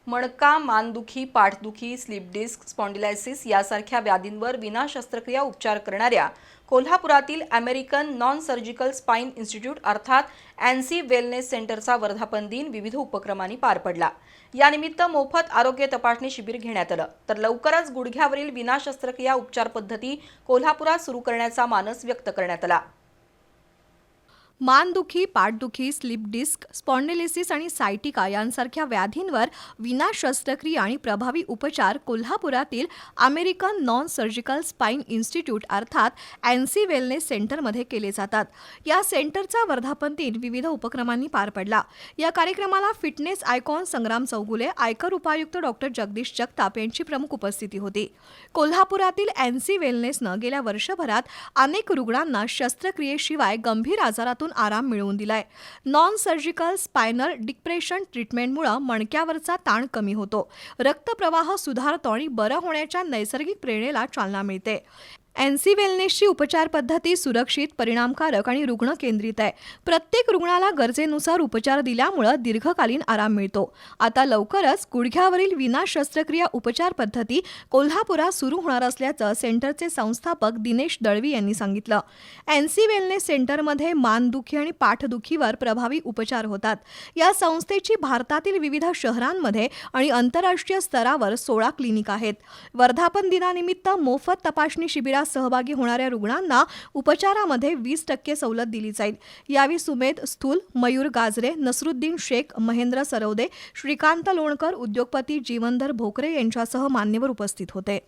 मणका, मानदुखी, पाठदुखी, sleep disk, spondylosis यासारख्या व्याधींवर विना शस्त्रक्रिया उपचार करणाऱ्या कोल्हापुरातील American non surgical spine institute अर्थात एनसी वेलनेस सेंटरचा वर्धापन दिन विविध उपक्रमांनी पार पडला। यानिमित्त मोफत आरोग्य तपासणी शिबिर घेण्यात आलं, तर लवकरच गुडघ्यावरील विना शस्त्रक्रिया उपचार पद्धती कोल्हापुरात सुरू करण्याचा मानस व्यक्त करण्यात आला। मानदुखी, पाठदुखी, स्लीप डिस्क, स्पॉन्डिलिसिस आणि सायटिका यांसारख्या व्याधींवर विना शस्त्रक्रिया आणि प्रभावी उपचार कोल्हापुरातील American non surgical spine institute अर्थात एनसी वेलनेस सेंटरमध्ये केले जातात। या सेंटरचा वर्धापन दिन विविध उपक्रमांनी पार पडला। या कार्यक्रमाला फिटनेस आयकॉन संग्राम चौगुले, आयकर उपायुक्त डॉक्टर जगदीश जगताप यांची प्रमुख उपस्थिती होती। कोल्हापुरातील एनसी वेलनेसनं गेल्या वर्षभरात अनेक रुग्णांना शस्त्रक्रियेशिवाय गंभीर आजारातून आराम मिळवून दिलाय। नॉन सर्जिकल स्पायनल डिप्रेशन ट्रीटमेंटमुळे मणक्यावरचा ताण कमी होतो, रक्तप्रवाह सुधारतो आणि बरं होण्याच्या नैसर्गिक प्रेरणेला चालना मिळते। एनसी वेलनेसची उपचार पद्धती सुरक्षित, परिणामकारक आणि रुग्ण केंद्रित आहे। प्रत्येक रुग्णाला गरजेनुसार उपचार दिल्यामुळे दीर्घकालीन आराम मिळतो। आता लवकरच गुडघ्यावरील विना शस्त्रक्रिया उपचार पद्धती कोल्हापुरात सुरू होणार असल्याचं सेंटरचे संस्थापक दिनेश दळवी यांनी सांगितलं। एनसी वेलनेस सेंटरमध्ये मानदुखी आणि पाठदुखीवर प्रभावी उपचार होतात। या संस्थेची भारतातील विविध शहरांमध्ये आणि आंतरराष्ट्रीय स्तरावर 16 क्लिनिक आहेत। वर्धापन दिनानिमित्त मोफत तपासणी शिबिरात सहभागी होणाऱ्या रुग्णांना उपचारामध्ये 20% सवलत दिली जाईल। यावेळी सुमेध स्थूल, मयूर गाजरे, नसरुद्दीन शेख, महेंद्र सरवदे, श्रीकांत लोणकर, उद्योगपती जीवनधर भोकरे यांच्यासह मान्यवर उपस्थित होते।